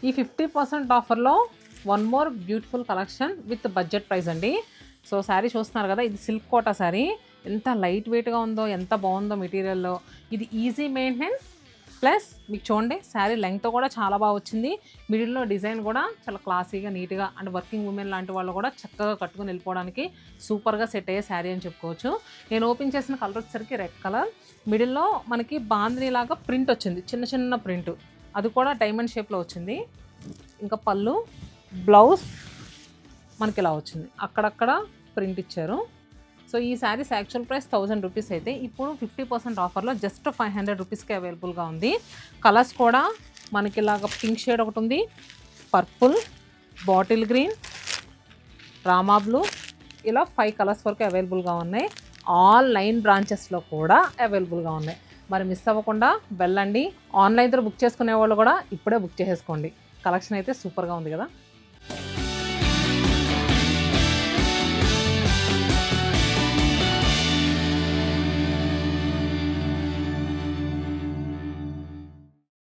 ఈ 50% ఆఫర్లో one more beautiful collection with budget price అండి. సో శారీ చూస్తున్నారు కదా, ఇది సిల్క్ కోటా శారీ. ఎంత లైట్ వెయిట్గా ఉందో, ఎంత బాగుందో మెటీరియల్లో. ఇది ఈజీ మెయింటెనెన్స్ ప్లస్ మీకు చూడండి శారీ లెంగ్త్ కూడా చాలా బాగా వచ్చింది. మిడిల్లో డిజైన్ కూడా చాలా క్లాసీగా నీట్గా, అండ్ వర్కింగ్ ఉమెన్ లాంటి వాళ్ళు కూడా చక్కగా కట్టుకుని వెళ్ళిపోవడానికి సూపర్గా సెట్ అయ్యే శారీ అని చెప్పుకోవచ్చు. నేను ఓపెన్ చేసిన కలర్ వచ్చేసరికి రెడ్ కలర్. మిడిల్లో మనకి బాందిని లాగా ప్రింట్ వచ్చింది, చిన్న చిన్న ప్రింట్, అది కూడా డైమండ్ షేప్లో వచ్చింది. ఇంకా పళ్ళు, బ్లౌజ్ మనకి ఇలా వచ్చింది, అక్కడక్కడ ప్రింట్ ఇచ్చారు. సో ఈ శారీస్ యాక్చువల్ ప్రైస్ 1000 రూపీస్ అయితే ఇప్పుడు 50% ఆఫర్లో జస్ట్ 500 రూపీస్కి అవైలబుల్గా ఉంది. కలర్స్ కూడా మనకి ఇలాగ పింక్ షేడ్ ఒకటి ఉంది, purple, bottle green, Rama blue, ఇలా 5 కలర్స్ వరకు అవైలబుల్గా ఉన్నాయి. ఆల్ 9 బ్రాంచెస్లో కూడా అవైలబుల్గా ఉన్నాయి. మరి మిస్ అవ్వకుండా వెళ్ళండి. ఆన్లైన్తో బుక్ చేసుకునే వాళ్ళు కూడా ఇప్పుడే బుక్ చేసేసుకోండి. కలెక్షన్ అయితే సూపర్గా ఉంది కదా.